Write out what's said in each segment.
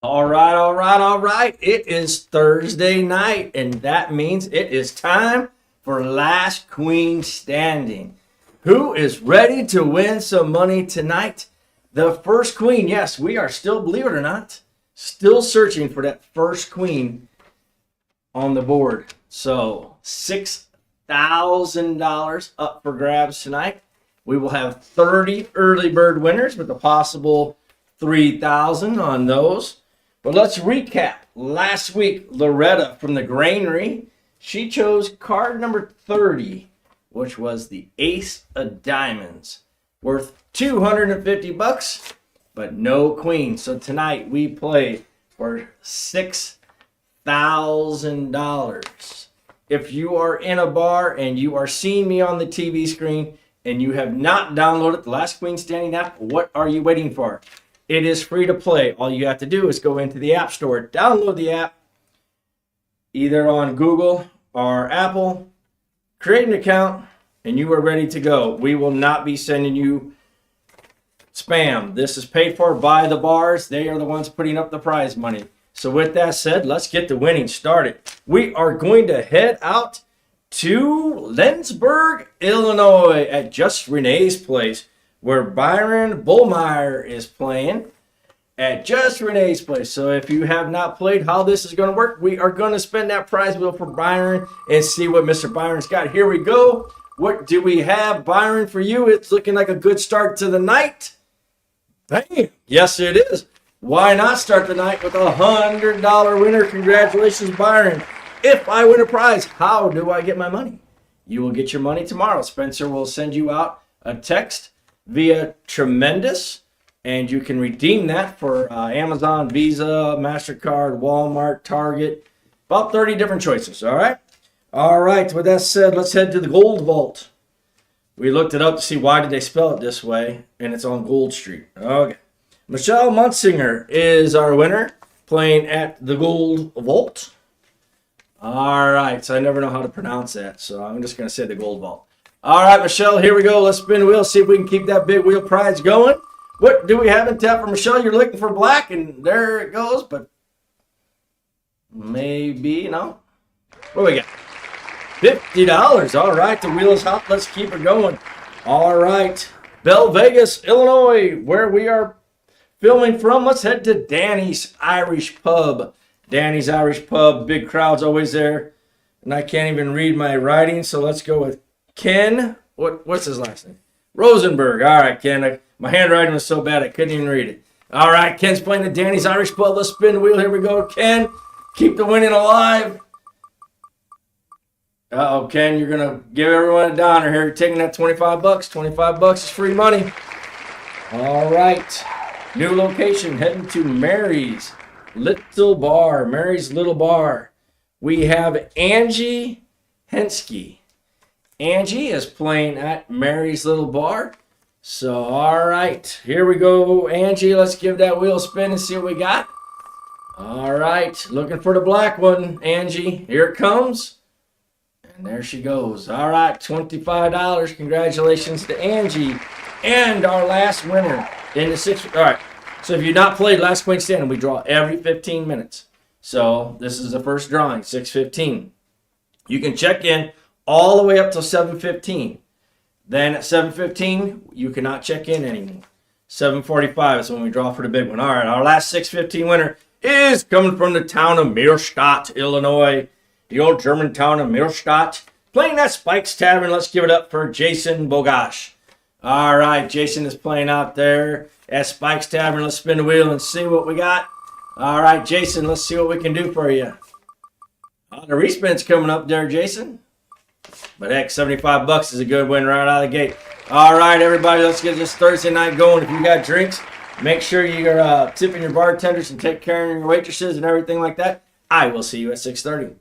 All right, all right, all right. It is Thursday night, and that means it is time for Last Queen Standing. Who is ready to win some money tonight? The first queen. Yes, we are still, believe it or not, still searching for that first queen on the board. So $6,000 up for grabs tonight. We will have 30 early bird winners with a possible 3,000 on those. But let's recap. Last week, Loretta from the Granary, she chose card number 30, which was the Ace of Diamonds, worth 250 bucks, but no queen. So tonight we play for $6,000. If you are in a bar and you are seeing me on the TV screen and you have not downloaded the Last Queen Standing app, what are you waiting for? It is free to play. All you have to do is go into the App Store, download the app, either on Google or Apple, create an account, and you are ready to go. We will not be sending you spam. This is paid for by the bars. They are the ones putting up the prize money. So with that said, let's get the winning started. We are going to head out to Lenzburg, Illinois at Just Renee's place, where Byron Bullmeyer is playing at Just Renee's place. So if you have not played how this is going to work, we are going to spend that prize wheel for Byron and see what Mr. Byron's got. Here we go. What do we have, Byron, for you? It's looking like a good start to the night. Bam. Yes, it is. Why not start the night with a $100 winner? Congratulations, Byron. If I win a prize, how do I get my money? You will get your money tomorrow. Spencer will send you out a text via Tremendous, and you can redeem that for Amazon, Visa, MasterCard, Walmart, Target, about 30 different choices. All right. With that said, let's head to the Gold Vault. We looked it up to see why did they spell it this way, and it's on Gold Street. Okay. Michelle Munsinger is our winner, playing at the Gold Vault. All right. So I never know how to pronounce that, so I'm just going to say the Gold Vault. All right, Michelle, here we go. Let's spin the wheel, see if we can keep that big wheel prize going. What do we have in tap for Michelle? You're looking for black, and there it goes, but maybe, no. What do we got? $50. All right, the wheel is hot. Let's keep it going. All right, Belle Vegas, Illinois, where we are filming from. Let's head to Danny's Irish Pub. Danny's Irish Pub, big crowds always there, and I can't even read my writing, so let's go with Ken, what's his last name? Rosenberg. All right, Ken. My handwriting was so bad I couldn't even read it. All right, Ken's playing at Danny's Irish Pub. Let's spin the wheel. Here we go, Ken. Keep the winning alive. Uh-oh, Ken, you're going to give everyone a downer here. You're taking that 25 bucks. 25 bucks is free money. All right. New location, heading to Mary's Little Bar. Mary's Little Bar. We have Angie Hensky. Angie is playing at Mary's Little Bar. So, all right, here we go, Angie. Let's give that wheel a spin and see what we got. All right, looking for the black one, Angie. Here it comes. And there she goes. All right, $25. Congratulations to Angie. And our last winner in the sixth. All right, so if you've not played Last Queen Standing, we draw every 15 minutes. So this is the first drawing, 6:15. You can check in all the way up till 7:15. Then at 7:15, you cannot check in anymore. 7:45 is when we draw for the big one. All right, our last 6:15 winner is coming from the town of Millstadt, Illinois. The old German town of Millstadt. Playing at Spike's Tavern. Let's give it up for Jason Bogash. All right, Jason is playing out there at Spike's Tavern. Let's spin the wheel and see what we got. All right, Jason, let's see what we can do for you. The respin's coming up there, Jason. But heck, $75 is a good win right out of the gate. All right, everybody, let's get this Thursday night going. If you got drinks, make sure you're tipping your bartenders and take care of your waitresses and everything like that. I will see you at 6:30.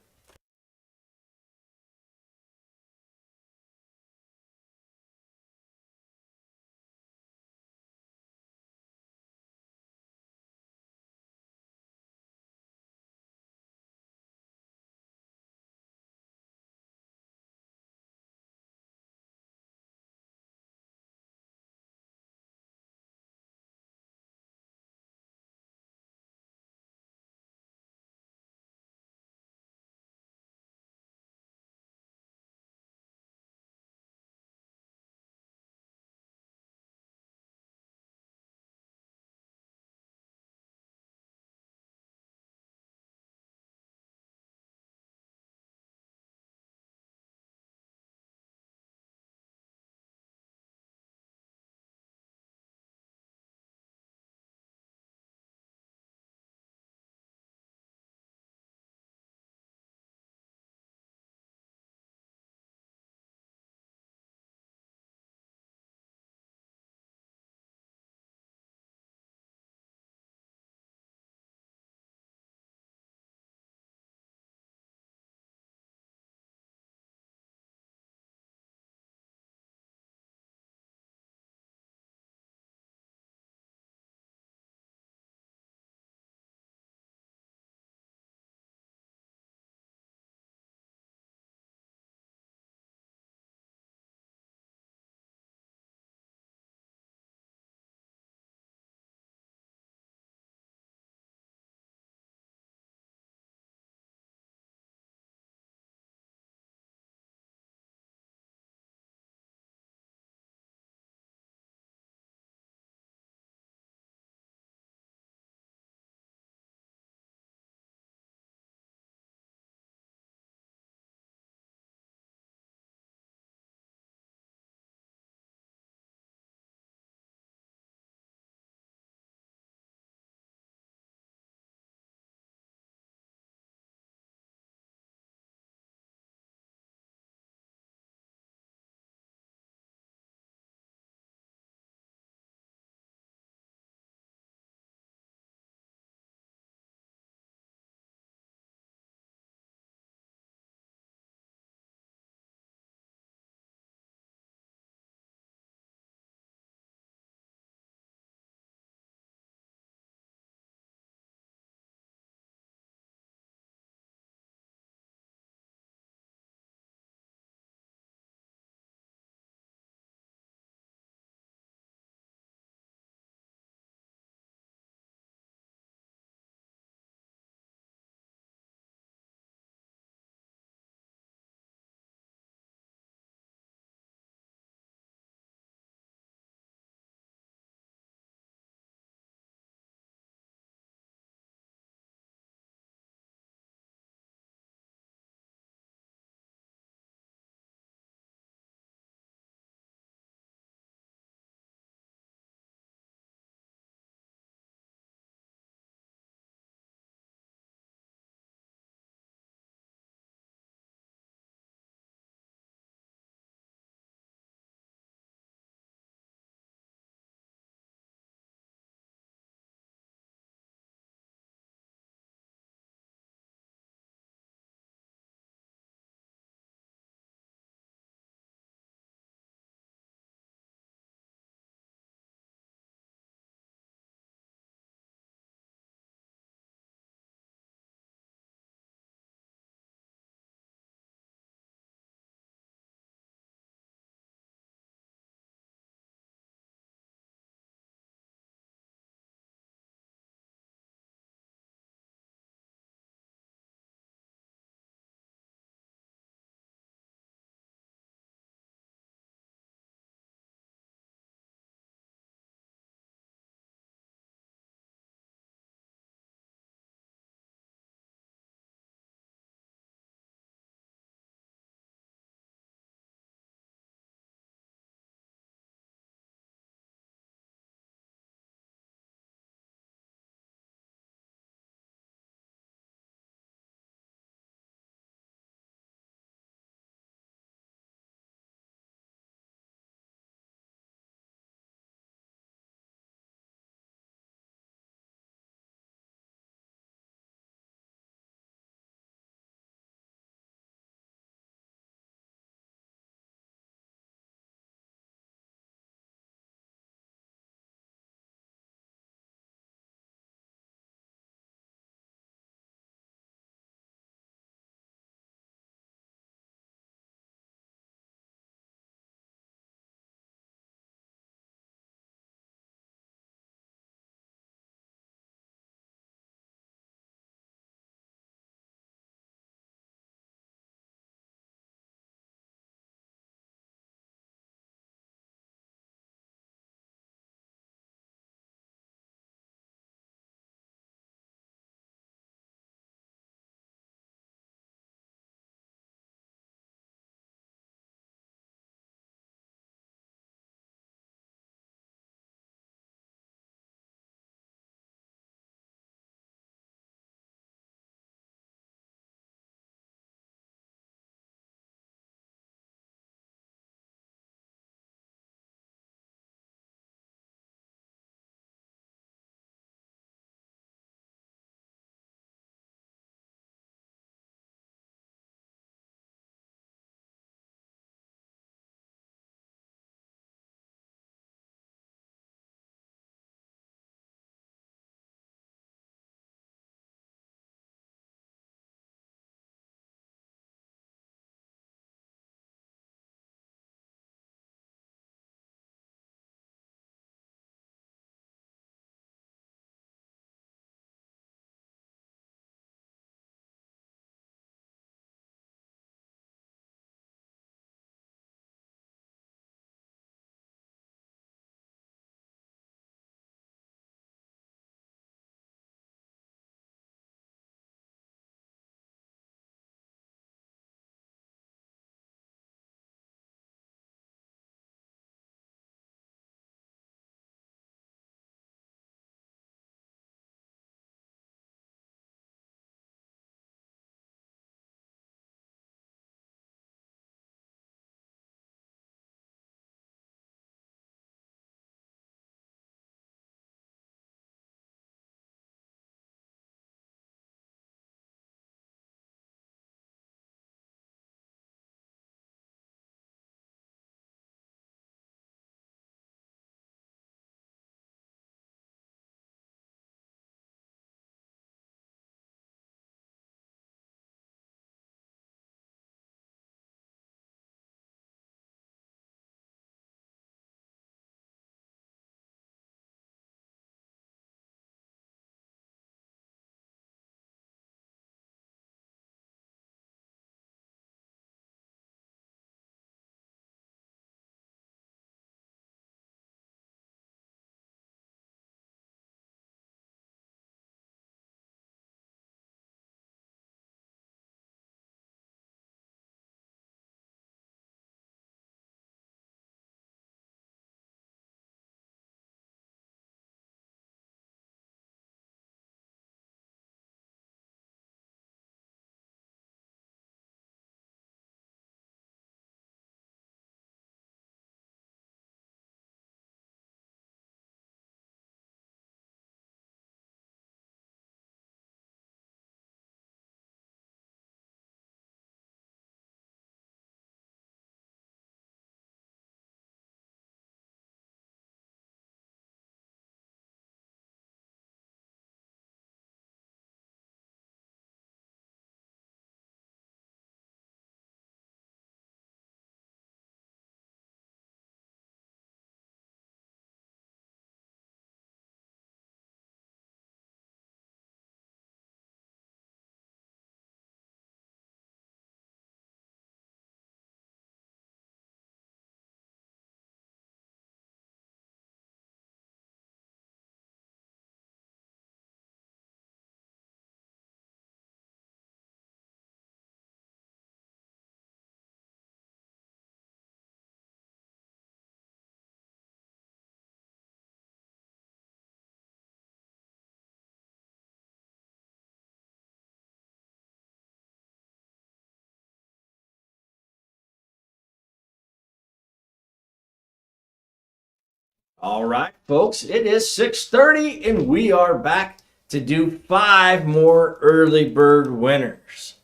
All right, folks, it is 6:30 and we are back to do 5 more early bird winners.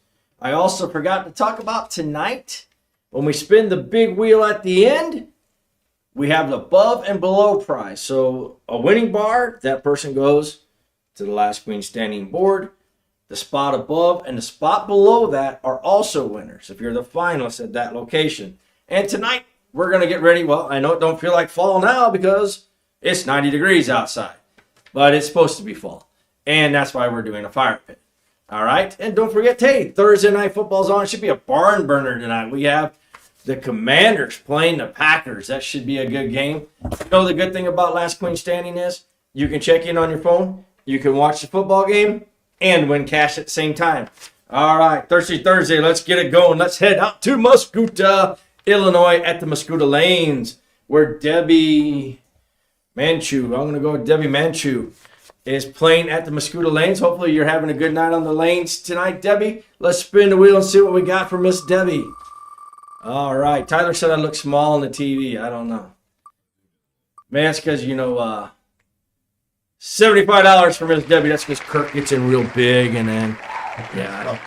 I also forgot to talk about tonight. When we spin the big wheel at the end, we have the above and below prize. So a winning bar, that person goes to the last queen standing board. The spot above and the spot below that are also winners if you're the finalist at that location. And tonight, we're going to get ready. Well, I know it don't feel like fall now because it's 90 degrees outside, but it's supposed to be fall. And that's why we're doing a fire pit. All right. And don't forget, hey, Thursday night football's on. It should be a barn burner tonight. We have the Commanders playing the Packers. That should be a good game. You know, the good thing about Last Queen Standing is you can check in on your phone. You can watch the football game and win cash at the same time. All right. Thursday. Let's get it going. Let's head out to Mascoutah, Illinois at the Mascoutah Lanes where Debbie Manchu, I'm going to go with Debbie Manchu, is playing at the Mascoutah Lanes. Hopefully you're having a good night on the lanes tonight, Debbie. Let's spin the wheel and see what we got for Miss Debbie. All right. Tyler said I look small on the TV. I don't know. Man, that's because, $75 for Miss Debbie. That's because Kirk gets in real big and then, yeah.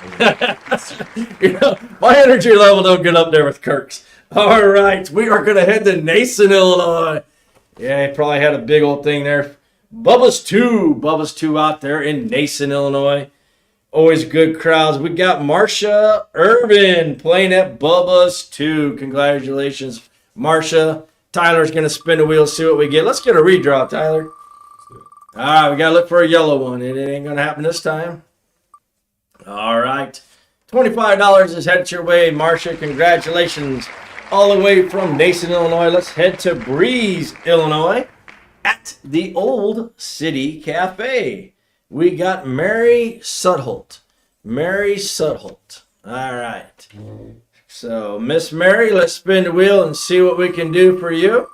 My energy level don't get up there with Kirk's. All right. We are going to head to Nason, Illinois. Yeah, he probably had a big old thing there. Bubba's 2 out there in Nason, Illinois. Always good crowds. We got Marsha Irvin playing at Bubba's 2. Congratulations, Marsha. Tyler's going to spin the wheel, see what we get. Let's get a redraw, Tyler. All right, we got to look for a yellow one. It ain't going to happen this time. All right. $25 is headed your way, Marsha. Congratulations. All the way from Nason, Illinois. Let's head to Breeze, Illinois at the Old City Cafe. We got Mary Sudholt. Mary Sudholt. All right. So, Miss Mary, let's spin the wheel and see what we can do for you.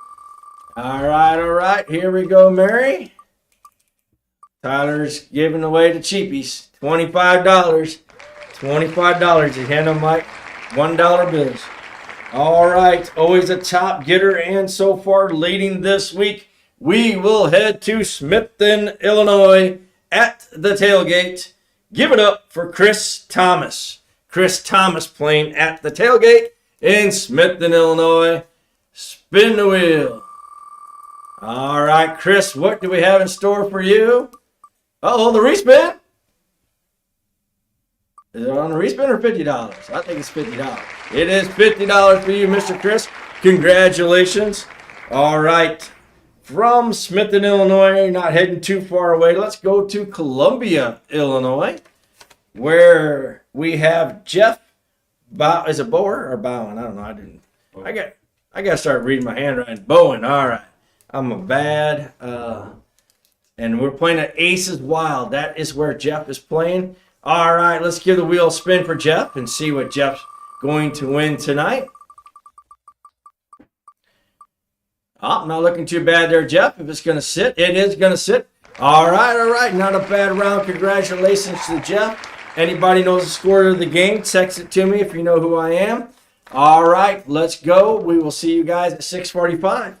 All right. Here we go, Mary. Tyler's giving away the cheapies. $25. $25. You hand them like $1 bills. All right. Always a top getter, and so far leading this week, we will head to Smithton, Illinois at the tailgate. Give it up for Chris Thomas. Chris Thomas playing at the tailgate in Smithton, Illinois. Spin the wheel. All right, Chris, what do we have in store for you? Uh-oh, the respin. Is it on the respin or $50? I think it's $50. It is $50 for you, Mr. Chris. Congratulations. All right. From Smithton, Illinois, not heading too far away, let's go to Columbia, Illinois, where we have Jeff. Is it Bower or Bowen? I don't know. I got to start reading my handwriting. Bowen. All right. I'm a bad. And we're playing at Aces Wild. That is where Jeff is playing. All right. Let's give the wheel a spin for Jeff and see what Jeff's going to win tonight. Oh, not looking too bad there, Jeff. If it's going to sit, it is going to sit. All right. Not a bad round. Congratulations to Jeff. Anybody knows the score of the game, text it to me if you know who I am. All right, let's go. We will see you guys at 6:45.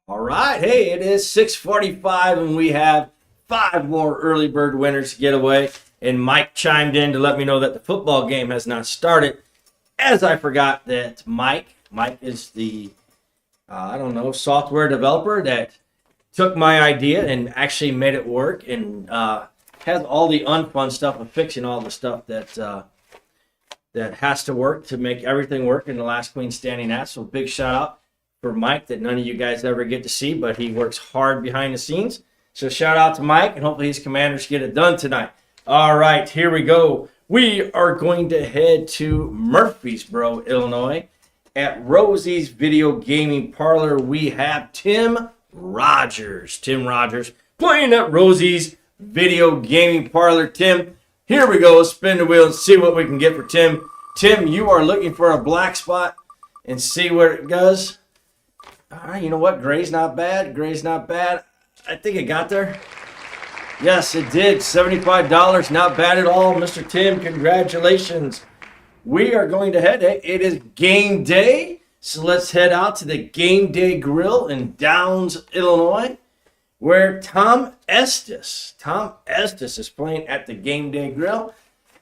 All right. Hey, it is 6:45 and we have 5 more early bird winners to get away. And Mike chimed in to let me know that the football game has not started. As I forgot that Mike is the, I don't know, software developer that took my idea and actually made it work and has all the unfun stuff of fixing all the stuff that has to work to make everything work in the Last Queen Standing app. So big shout out for Mike that none of you guys ever get to see, but he works hard behind the scenes. So shout out to Mike, and hopefully his Commanders get it done tonight. All right, here we go. We are going to head to Murfreesboro, Illinois. At Rosie's Video Gaming Parlor, we have Tim Rogers. Tim Rogers playing at Rosie's Video Gaming Parlor. Tim, here we go. Spin the wheel and see what we can get for Tim. Tim, you are looking for a black spot and see where it goes. All right, you know what? Gray's not bad. Gray's not bad. I think it got there. Yes, it did. $75. Not bad at all, Mr. Tim. Congratulations. We are going to head. It is game day. So let's head out to the Game Day Grill in Downs, Illinois, where Tom Estes is playing at the Game Day Grill.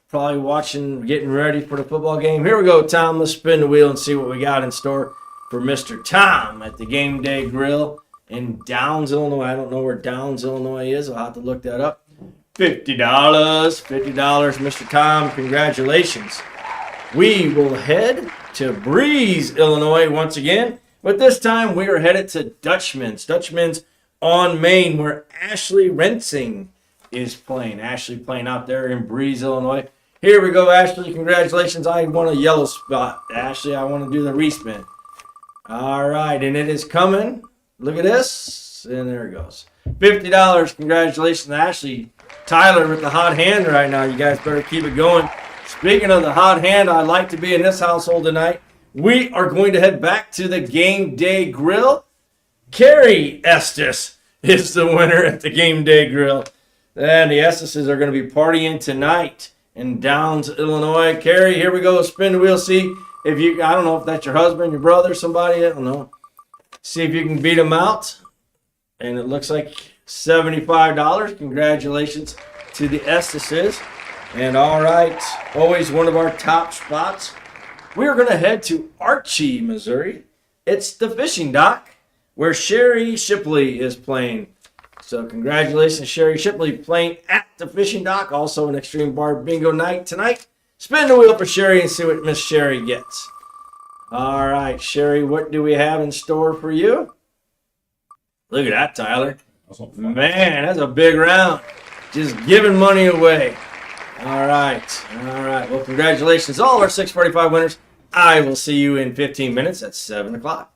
Probably watching, getting ready for the football game. Here we go, Tom. Let's spin the wheel and see what we got in store for Mr. Tom at the Game Day Grill in Downs, Illinois. I don't know where Downs, Illinois is. I'll have to look that up. $50. $50, Mr. Tom. Congratulations. We will head to Breeze, Illinois once again. But this time we are headed to Dutchman's. Dutchman's on Main, where Ashley Rensing is playing. Ashley playing out there in Breeze, Illinois. Here we go, Ashley. Congratulations. I won a yellow spot. Ashley, I want to do the respin. All right, and it is coming. Look at this. And there it goes. $50. Congratulations, Ashley. Tyler with the hot hand right now. You guys better keep it going. Speaking of the hot hand, I'd like to be in this household tonight. We are going to head back to the Game Day Grill. Carrie Estes is the winner at the Game Day Grill. And the Esteses are going to be partying tonight in Downs, Illinois. Carrie, here we go. Spin the wheel. See if you, I don't know if that's your husband, your brother, somebody. I don't know. See if you can beat them out. And it looks like $75. Congratulations to the Esteses. And all right, always one of our top spots. We are going to head to Archie, Missouri. It's the fishing dock where Sherry Shipley is playing. So congratulations, Sherry Shipley, playing at the fishing dock. Also an Extreme Bar Bingo night tonight. Spin the wheel for Sherry and see what Miss Sherry gets. All right, Sherry, what do we have in store for you? Look at that, Tyler. Man, that's a big round. Just giving money away. All right. Well, congratulations, all our 645 winners. I will see you in 15 minutes at 7 o'clock.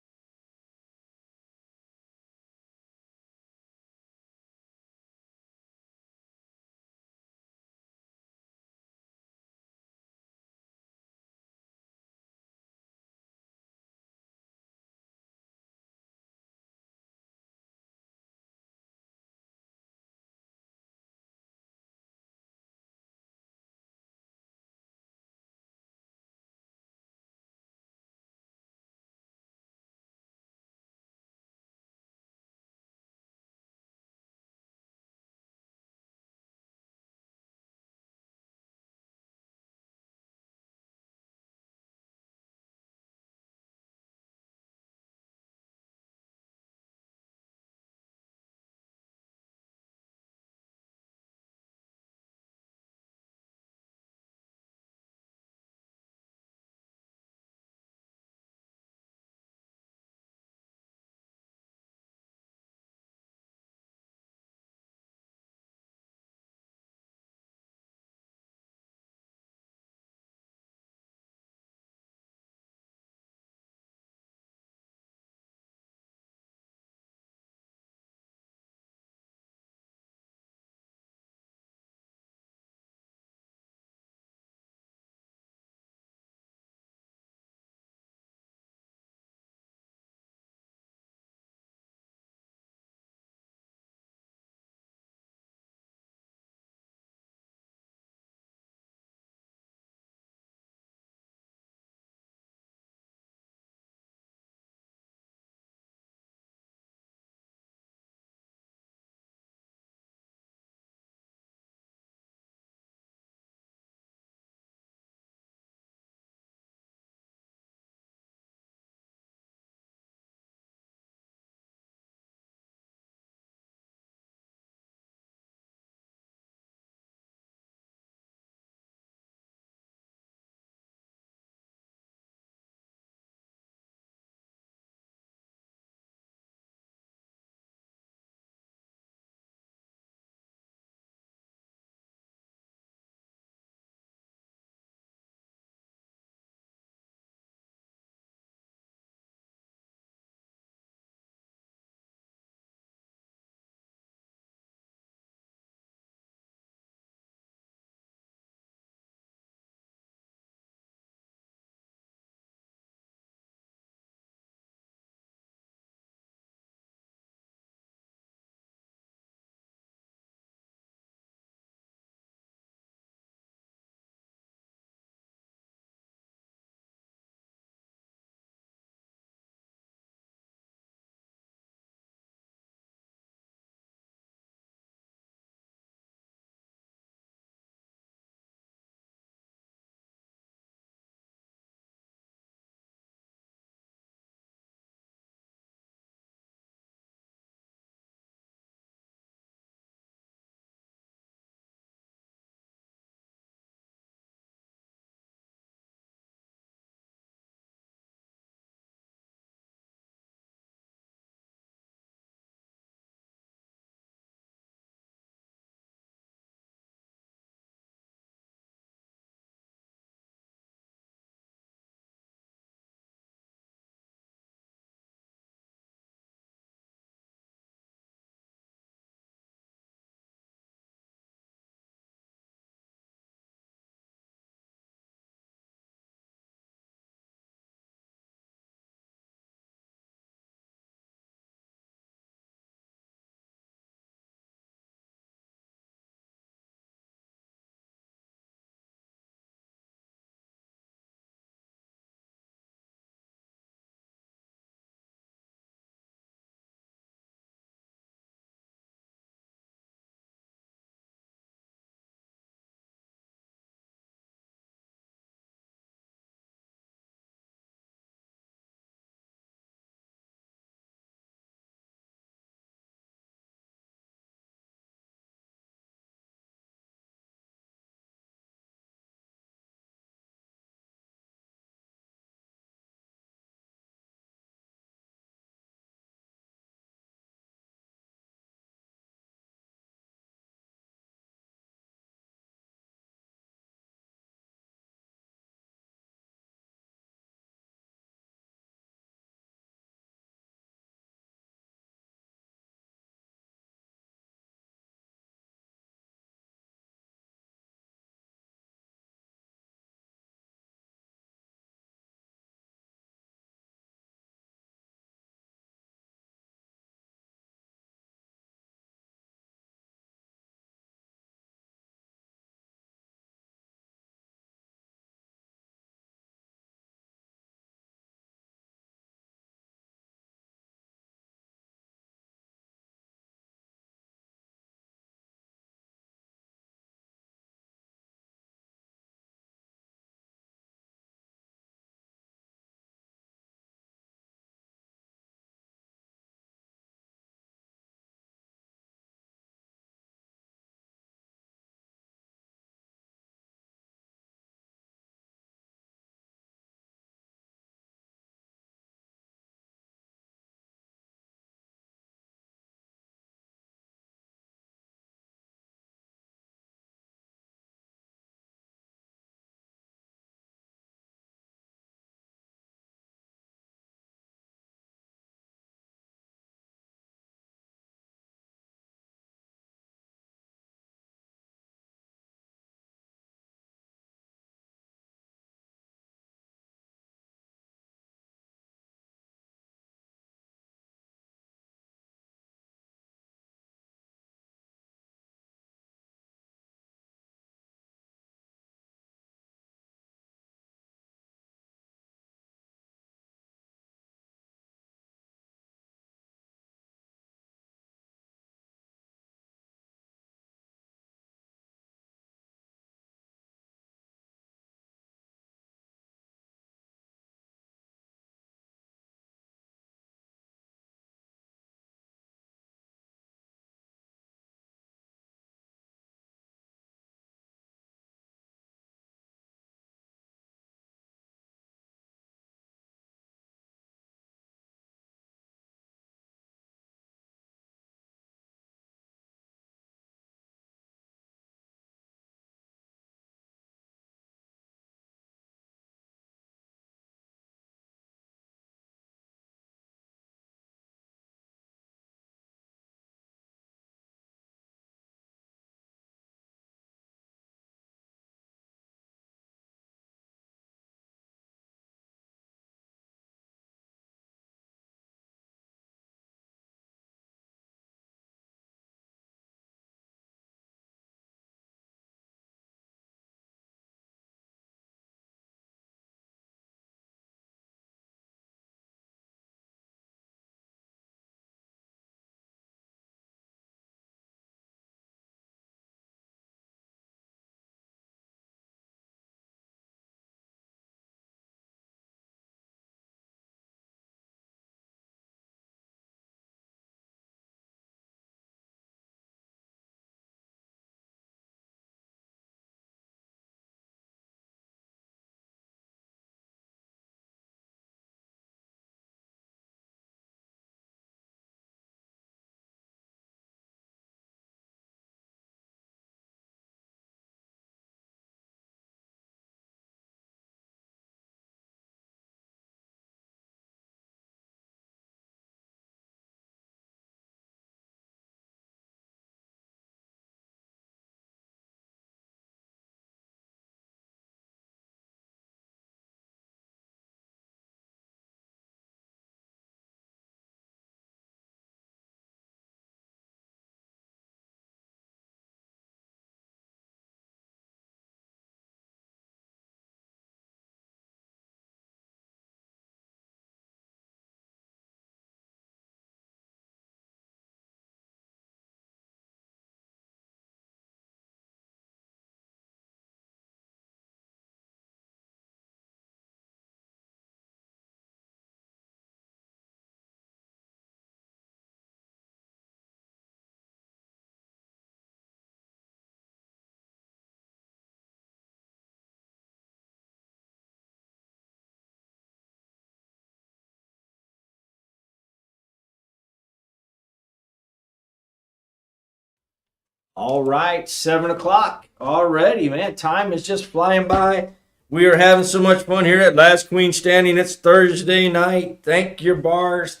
All right, 7 o'clock already, man. Time is just flying by. We are having so much fun here at Last Queen Standing. It's Thursday night. Thank your bars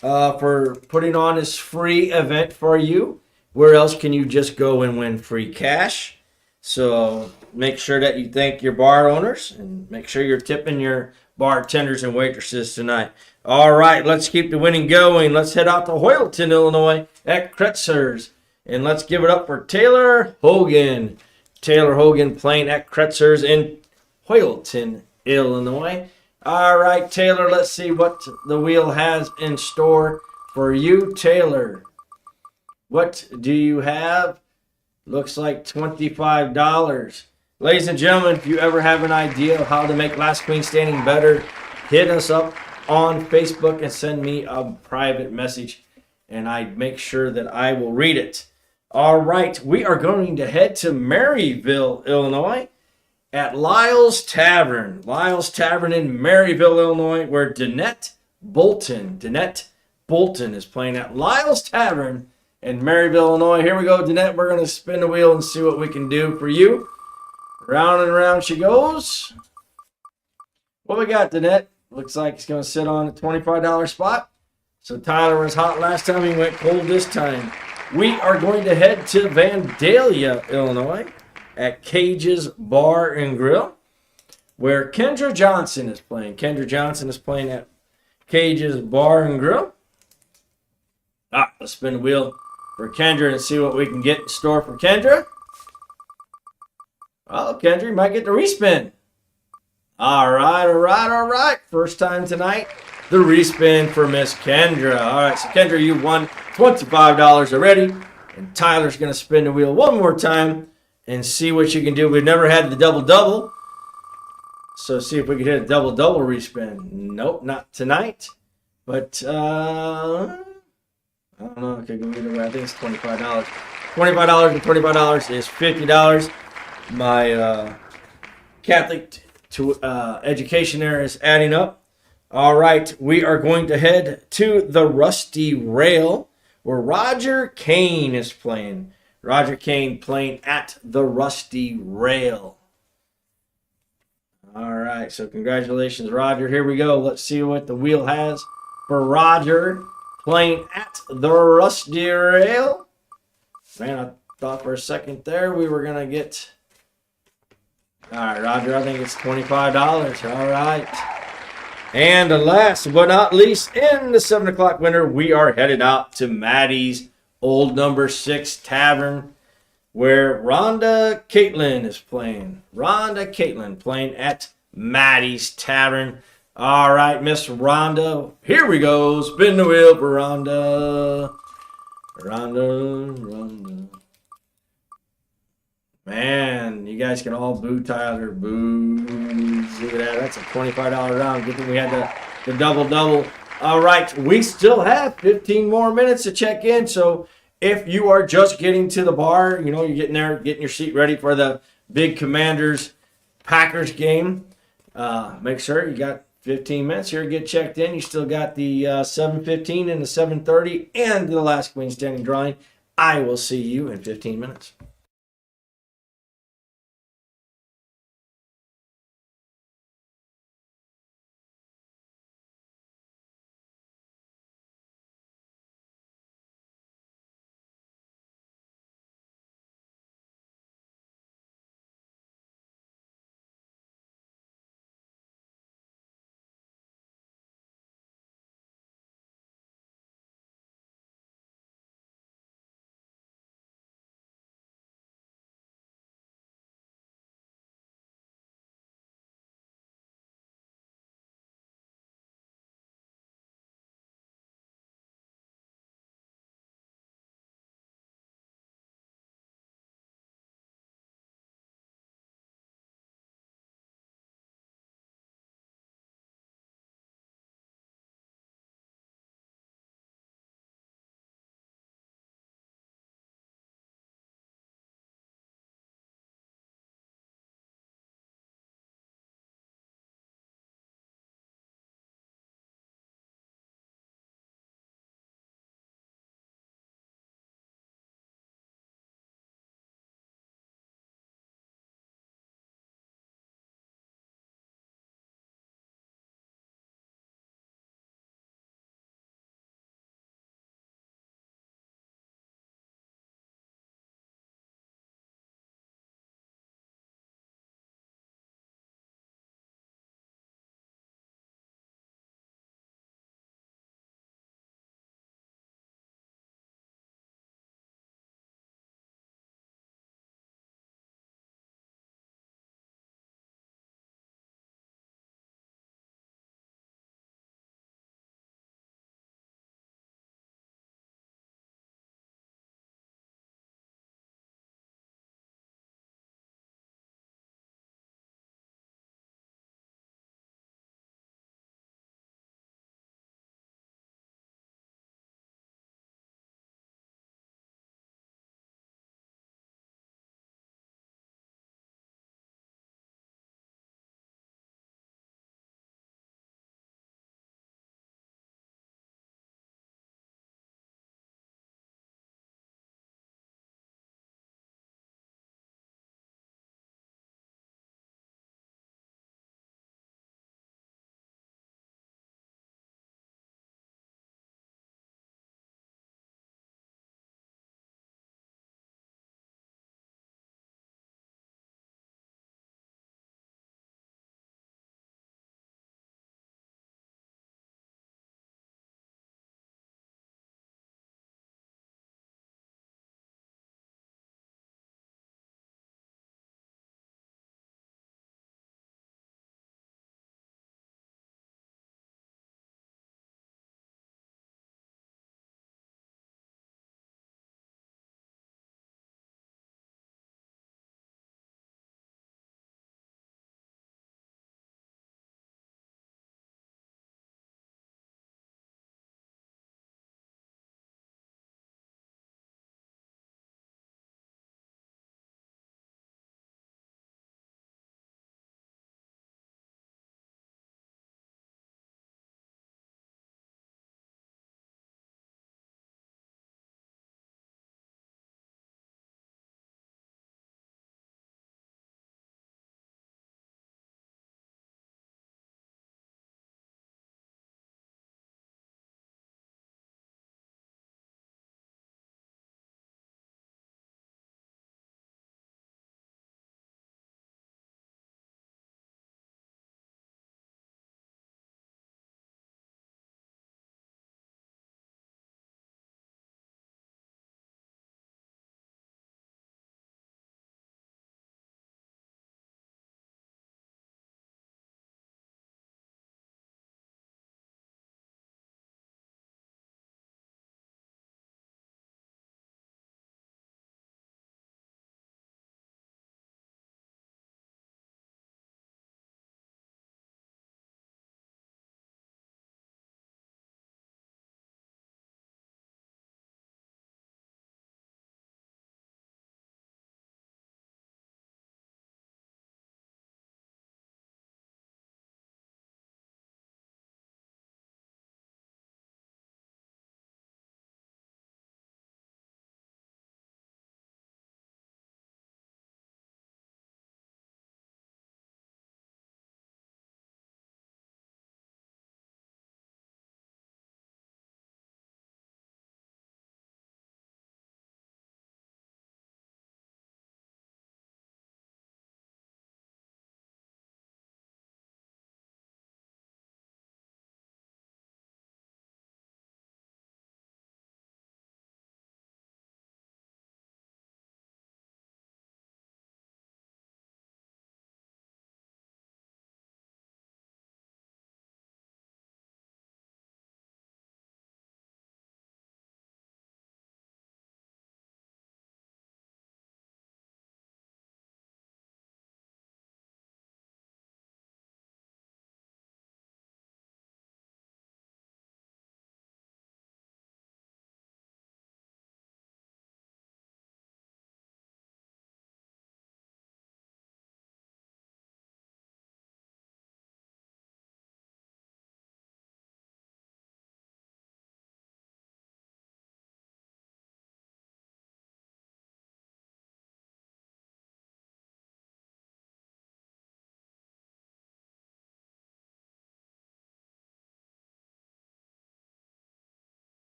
for putting on this free event for you. Where else can you just go and win free cash? So make sure that you thank your bar owners and make sure you're tipping your bartenders and waitresses tonight. All right, let's keep the winning going. Let's head out to Hoyleton, Illinois at Kretzer's. And let's give it up for Taylor Hogan. Taylor Hogan playing at Kretzer's in Hoyleton, Illinois. All right, Taylor, let's see what the wheel has in store for you, Taylor. What do you have? Looks like $25. Ladies and gentlemen, if you ever have an idea of how to make Last Queen Standing better, hit us up on Facebook and send me a private message, and I make sure that I will read it. All right, we are going to head to Maryville, Illinois at Lyle's Tavern. Lyle's Tavern in Maryville, Illinois, where Danette Bolton is playing at Lyle's Tavern in Maryville, Illinois. Here we go, Danette. We're going to spin the wheel and see what we can do for you. Round and around she goes. What we got, Danette? Looks like it's going to sit on a $25 spot. So Tyler was hot last time. He went cold this time. We are going to head to Vandalia, Illinois at Cage's Bar and Grill, where Kendra Johnson is playing. Kendra Johnson is playing at Cage's Bar and Grill. Let's spin the wheel for Kendra and see what we can get in store for Kendra. Oh, Kendra, you might get the respin. All right. First time tonight, the respin for Miss Kendra. All right, so Kendra, you won $25 already. And Tyler's going to spin the wheel one more time and see what you can do. We've never had the double-double. So see if we can hit a double-double respin. Nope, not tonight. But, I don't know. It could go either way. I think it's $25. $25 and $25 is $50. My Catholic education there is adding up. All right, we are going to head to the Rusty Rail where Roger Kane is playing. Roger Kane playing at the Rusty Rail. All right, so congratulations, Roger. Here we go. Let's see what the wheel has for Roger playing at the Rusty Rail. Man, I thought for a second there we were going to get... All right, Roger, I think it's $25. All right. And last but not least, in the 7 o'clock winner, we are headed out to Maddie's Old Number 6 Tavern, where Rhonda Caitlin is playing. Rhonda Caitlin playing at Maddie's Tavern. All right, Miss Rhonda. Here we go. Spin the wheel for Rhonda. Rhonda. Man, you guys can all boo Tyler. Boo. Look at that. That's a $25 round. Good thing we had the double-double. All right, we still have 15 more minutes to check in. So if you are just getting to the bar, you know, you're getting there, getting your seat ready for the big Commanders-Packers game, make sure you got 15 minutes here to get checked in. You still got the 7:15 and the 7:30 and the Last Queen Standing drawing. I will see you in 15 minutes.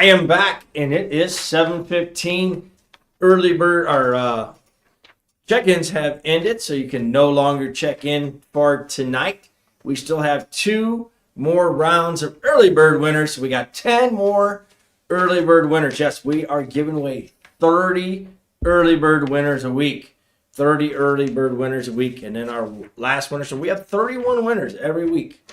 I am back, and it is 7:15. Early bird or check-ins have ended, so you can no longer check in for tonight. We still have 2 more rounds of early bird winners. So we got 10 more early bird winners. Yes, we are giving away 30 early bird winners a week. 30 early bird winners a week, and then our last winner. So we have 31 winners every week.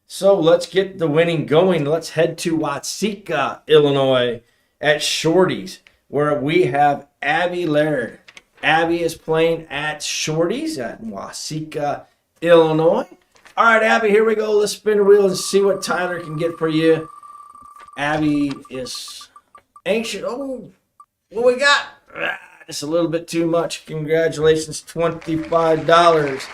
So let's get the winning going. Let's head to Watseka, Illinois at Shorty's, where we have Abby Laird. Abby is playing at Shorty's at Watseka, Illinois. All right, Abby, here we go. Let's spin the wheel and see what Tyler can get for you. Abby is anxious. Oh, what we got? Just a little bit too much. Congratulations, $25.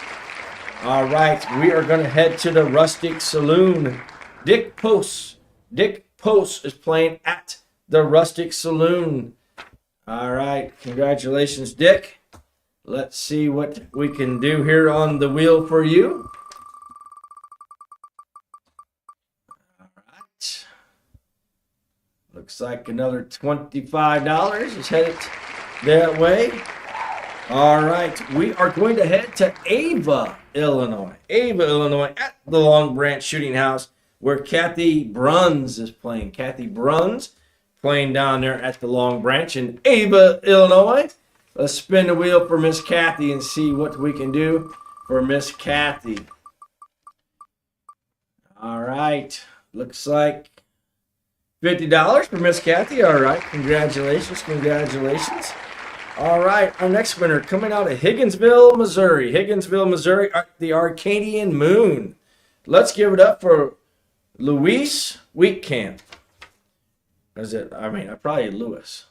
All right, we are going to head to the Rustic Saloon. Dick Post is playing at the Rustic Saloon. All right, congratulations, Dick. Let's see what we can do here on the wheel for you. All right. Looks like another $25 is headed that way. All right, we are going to head to Ava, Illinois. Ava, Illinois, at the Long Branch Shooting House, where Kathy Bruns is playing. Kathy Bruns playing down there at the Long Branch in Ava, Illinois. Let's spin the wheel for Miss Kathy and see what we can do for Miss Kathy. All right, looks like $50 for Miss Kathy. All right, congratulations, congratulations. All right, our next winner coming out of Higginsville, Missouri. Higginsville, Missouri, the Arcadian Moon. Let's give it up for Luis Weekcamp. Is it? I mean, probably Lewis.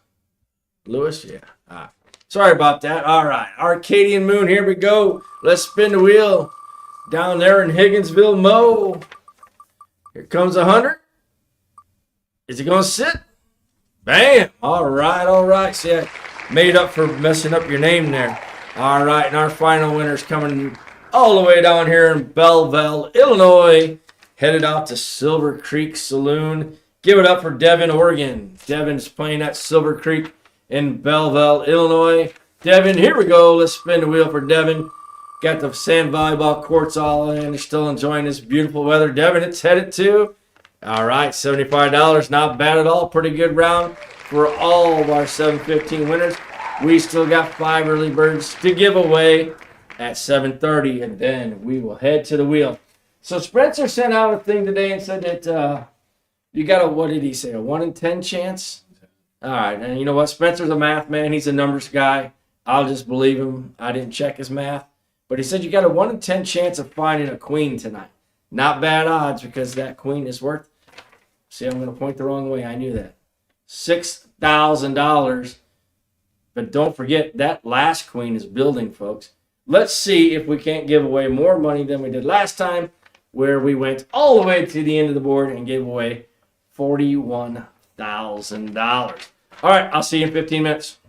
Lewis, yeah. Sorry about that. All right, Arcadian Moon, here we go. Let's spin the wheel down there in Higginsville, Mo. Here comes 100. Is it going to sit? Bam! All right. See, I made up for messing up your name there. All right, and our final winner's coming all the way down here in Belleville, Illinois, headed out to Silver Creek Saloon. Give it up for Devin Oregon. Devin's playing at Silver Creek in Belleville, Illinois. Devin, here we go. Let's spin the wheel for Devin. Got the sand volleyball courts all in. He's still enjoying this beautiful weather. Devin, it's headed to. All right, $75. Not bad at all. Pretty good round for all of our 7:15 winners. We still got 5 early birds to give away at 7:30, and then we will head to the wheel. So Spencer sent out a thing today and said that you got a, what did he say, a 1 in 10 chance? All right, and you know what? Spencer's a math man. He's a numbers guy. I'll just believe him. I didn't check his math. But he said you got a 1 in 10 chance of finding a queen tonight. Not bad odds because that queen is worth, see, I'm going to point the wrong way. I knew that. $6,000. But don't forget, that last queen is building, folks. Let's see if we can't give away more money than we did last time, where we went all the way to the end of the board and gave away $41,000. All right, I'll see you in 15 minutes.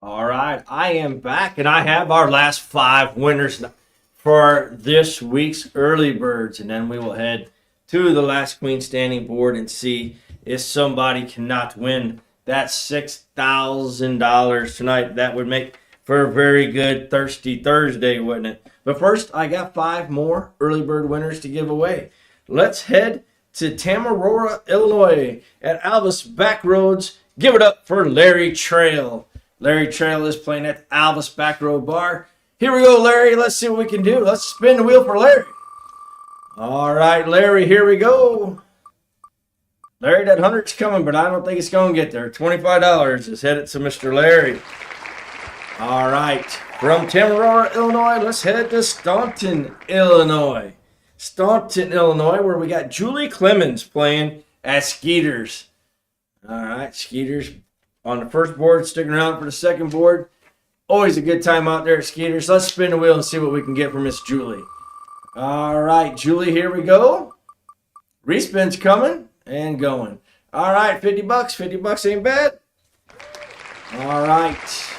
All right, I am back, and I have our last 5 winners for this week's early birds, and then we will head to the last queen standing board and see if somebody cannot win that $6,000 tonight. That would make for a very good Thirsty Thursday, wouldn't it? But first, I got 5 more early bird winners to give away. Let's head to Tamarora, Illinois at Albus Backroads. Give it up for Larry Trail. Larry Trail is playing at the Albus Backroad Bar. Here we go, Larry. Let's see what we can do. Let's spin the wheel for Larry. All right, Larry, here we go. Larry, that 100's coming, but I don't think it's going to get there. $25 is headed to Mr. Larry. All right, from Tamarora, Illinois, let's head to Staunton, Illinois. Staunton, Illinois, where we got Julie Clemens playing at Skeeters. All right, Skeeters on the first board, sticking around for the second board. Always a good time out there at Skeeters. Let's spin the wheel and see what we can get from Miss Julie. All right, Julie, here we go. Respin's coming and going. All right, $50. 50 bucks ain't bad. All right.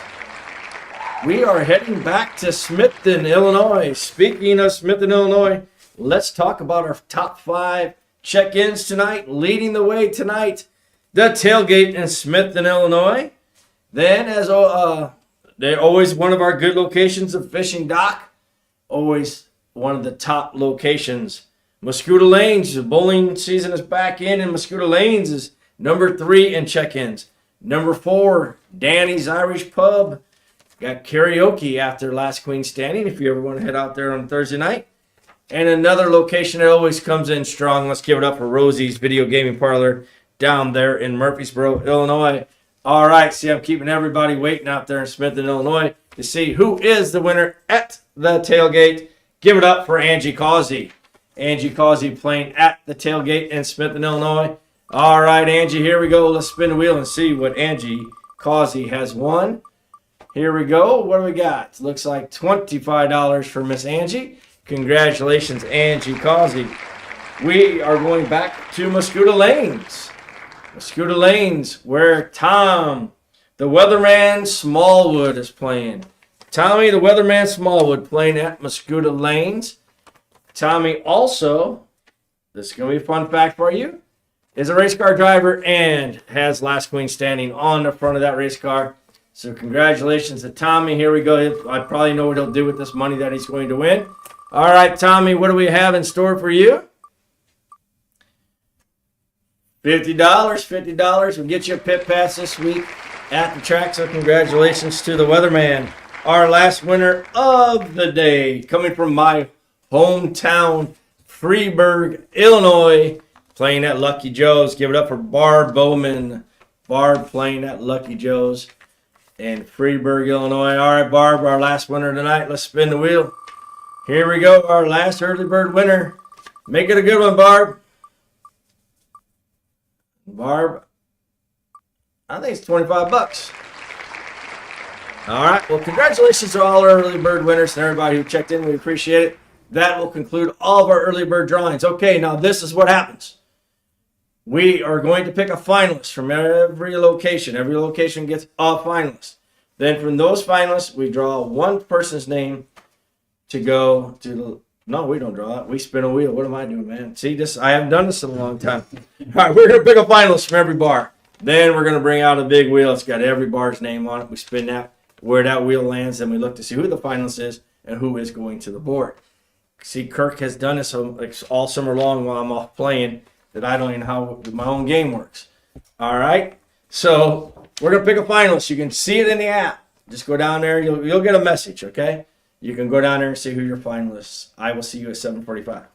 We are heading back to Smithton, Illinois. Speaking of Smithton, Illinois, let's talk about our top 5 check-ins tonight. Leading the way tonight, the Tailgate in Smithton, Illinois. Then, as they're always one of our good locations, the Fishing Dock. Always one of the top locations. Muscuda Lanes, the bowling season is back in, and Muscuda Lanes is number 3 in check-ins. Number 4, Danny's Irish Pub. Got karaoke after Last Queen Standing if you ever want to head out there on Thursday night. And another location that always comes in strong. Let's give it up for Rosie's Video Gaming Parlor down there in Murfreesboro, Illinois. All right, see, I'm keeping everybody waiting out there in Smithton, Illinois to see who is the winner at the Tailgate. Give it up for Angie Causey. Angie Causey playing at the Tailgate in Smithton, Illinois. All right, Angie, here we go. Let's spin the wheel and see what Angie Causey has won. Here we go. What do we got? Looks like $25 for Miss Angie. Congratulations, Angie Causey. We are going back to Muscuda Lanes. Muscuda Lanes, where Tom, the Weatherman Smallwood, is playing. Tommy, the Weatherman Smallwood, playing at Muscuda Lanes. Tommy also, this is going to be a fun fact for you, is a race car driver and has Last Queen Standing on the front of that race car. So congratulations to Tommy. Here we go. I probably know what he'll do with this money that he's going to win. All right, Tommy, what do we have in store for you? $50. $50 will get you a pit pass this week at the track. So congratulations to the Weatherman. Our last winner of the day, coming from my hometown, Freeburg, Illinois, playing at Lucky Joe's. Give it up for Barb Bowman. Barb playing at Lucky Joe's in Freeburg, Illinois. All right, Barb, our last winner tonight. Let's spin the wheel. Here we go, our last early bird winner. Make it a good one, Barb. Barb, I think it's $25. All right, well, congratulations to all our early bird winners and everybody who checked in. We appreciate it. That will conclude all of our early bird drawings. Okay, now this is what happens. We are going to pick a finalist from every location. Every location gets a finalist. Then from those finalists, we draw one person's name to go to the... No, we don't draw it. We spin a wheel. What am I doing, man? See, this, I haven't done this in a long time. All right, we're going to pick a finalist from every bar. Then we're going to bring out a big wheel. It's got every bar's name on it. We spin that, where that wheel lands, and we look to see who the finalist is and who is going to the board. See, Kirk has done this all summer long while I'm off playing, that I don't even know how my own game works. All right, so we're gonna pick a finalist. You can see it in the app. Just go down there. You'll get a message. Okay, you can go down there and see who your finalists. I will see you at 7:45.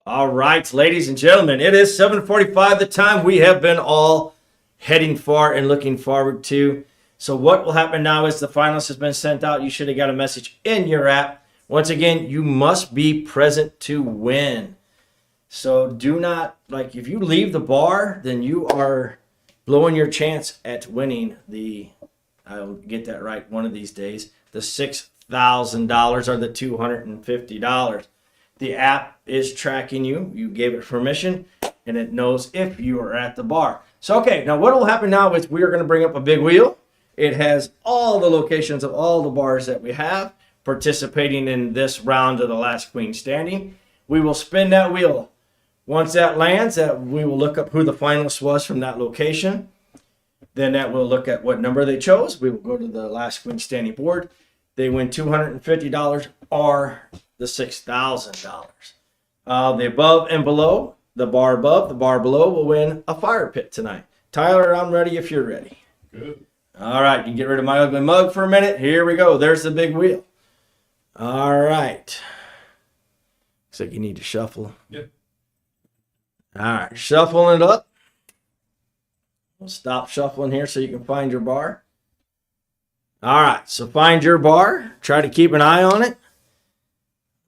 All right, ladies and gentlemen, it is 7:45, the time we have been all heading for and looking forward to. So what will happen now is the finals has been sent out. You should have got a message in your app. Once again, you must be present to win. So do not, like, if you leave the bar, then you are blowing your chance at winning the, I'll get that right one of these days, the $6,000 or the $250. The app is tracking you. You gave it permission, and it knows if you are at the bar. So, okay, now what will happen now is we are going to bring up a big wheel. It has all the locations of all the bars that we have participating in this round of the Last Queen Standing. We will spin that wheel. Once that lands, we will look up who the finalist was from that location. Then that will look at what number they chose. We will go to the Last Queen Standing board. They win $250 or the $6,000. The above and below, the bar above, the bar below will win a fire pit tonight. Tyler, I'm ready if you're ready. Good. All right, you can get rid of my ugly mug for a minute. Here we go. There's the big wheel. All right. Looks like you need to shuffle. Yep. All right, shuffling it up. We'll stop shuffling here so you can find your bar. All right, so find your bar. Try to keep an eye on it.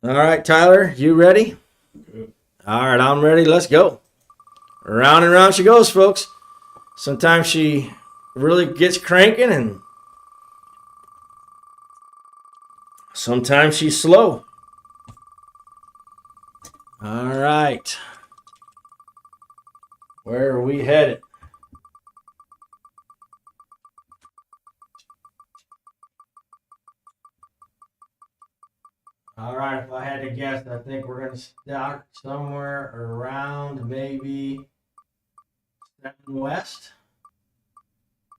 All right, Tyler, you ready? Good. All right, I'm ready. Let's go. Round and round she goes, folks. Sometimes she really gets cranking, and sometimes she's slow. All right. Where are we headed? All right, if I had to guess, I think we're going to start somewhere around maybe 7 West.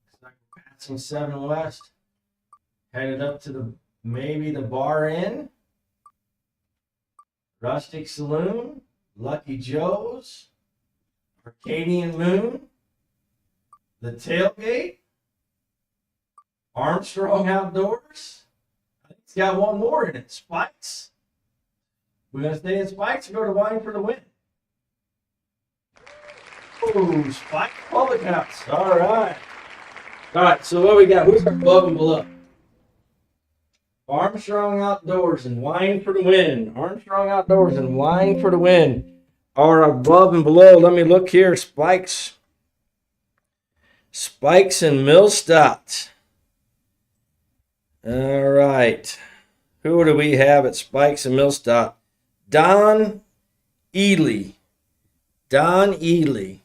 Looks like we're passing 7 West. Headed up to maybe the Bar Inn, Rustic Saloon, Lucky Joe's, Arcadian Moon, the Tailgate, Armstrong Outdoors. I think it's got one more in it, Spikes. We're going to stay in Spikes or go to Wine for the Win? Oh, Spike Public House. All right. All right, so what we got? Who's above and below? Armstrong Outdoors and Wine for the Win. Armstrong Outdoors and Wine for the Win are above and below. Let me look here. Spikes and Millstadt. All right. Who do we have at Spikes and Millstadt? Don Ely. Don Ely.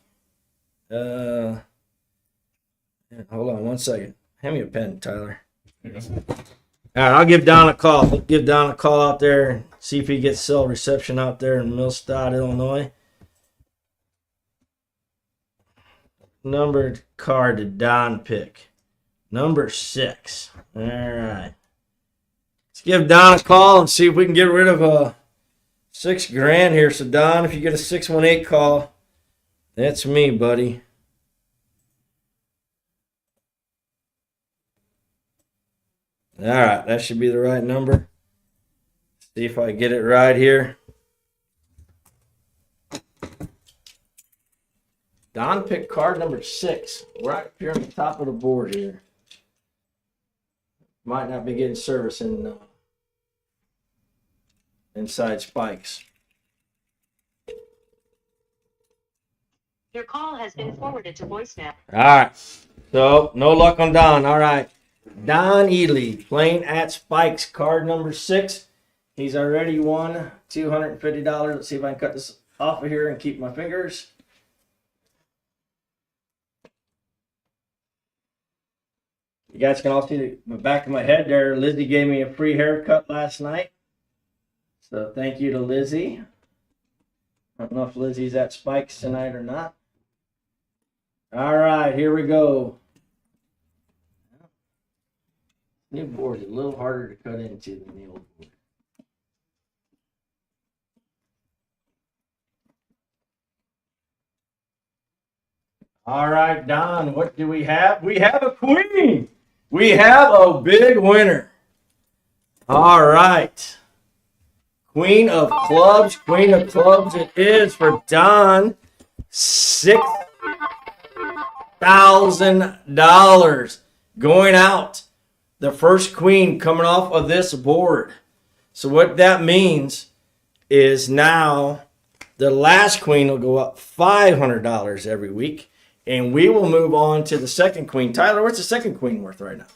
Hold on one second. Hand me a pen, Tyler. Yeah. All right, I'll give Don a call. We'll give Don a call out there and see if he gets cell reception out there in Millstadt, Illinois. Numbered card did Don pick? Number 6. All right. Let's give Don a call and see if we can get rid of $6,000 here. So, Don, if you get a 618 call, that's me, buddy. All right, that should be the right number. See if I get it right here. Don picked card number 6, right up here on the top of the board here. Might not be getting service in inside Spikes. Your call has been forwarded to voicemail. All right, so no luck on Don. All right. Don Ely playing at Spikes, card number 6. He's already won $250. Let's see if I can cut this off of here and keep my fingers. You guys can all see the back of my head there. Lizzie gave me a free haircut last night. So thank you to Lizzie. I don't know if Lizzie's at Spikes tonight or not. All right, here we go. New board is a little harder to cut into than the old board. All right, Don, what do we have? We have a queen. We have a big winner. All right. Queen of clubs. Queen of clubs it is for Don. $6,000 going out. The first queen coming off of this board. So what that means is now the last queen will go up $500 every week. And we will move on to the second queen. Tyler, what's the second queen worth right now?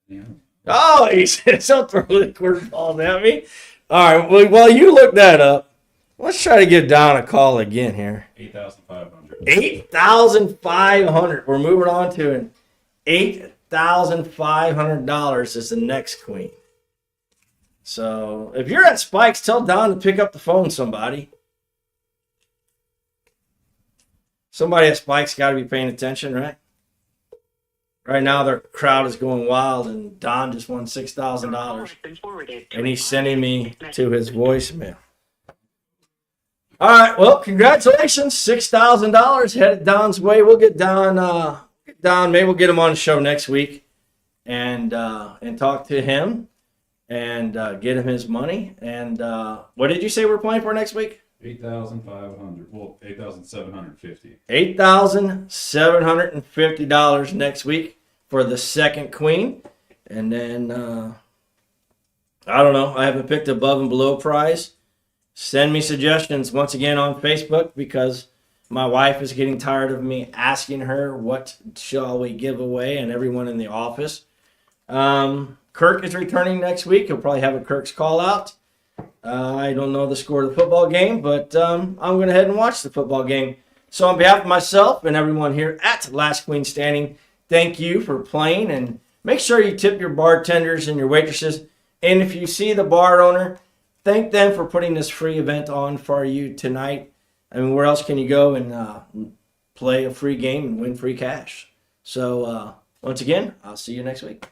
Yeah. Oh, he said, don't throw the curveball at me. All right, well, while you look that up, let's try to give Don a call again here. 8,500. 8,500. We're moving on to an $8,500 is the next queen. So if you're at Spikes, tell Don to pick up the phone, somebody. Somebody at Spike's got to be paying attention, right? Right now, their crowd is going wild, and Don just won $6,000, and he's sending me to his voicemail. All right, well, congratulations, $6,000 headed Don's way. We'll get Don. Maybe we'll get him on the show next week, and talk to him, and get him his money. And what did you say we're playing for next week? 8,500. Well, 8,750. $8,750 next week for the second queen. And then, I don't know. I haven't picked above and below prize. Send me suggestions once again on Facebook, because my wife is getting tired of me asking her what shall we give away, and everyone in the office. Kirk is returning next week. He'll probably have a Kirk's call out. I don't know the score of the football game, but I'm going to head and watch the football game. So on behalf of myself and everyone here at Last Queen Standing, thank you for playing, and make sure you tip your bartenders and your waitresses. And if you see the bar owner, thank them for putting this free event on for you tonight. I mean, where else can you go and play a free game and win free cash? So once again, I'll see you next week.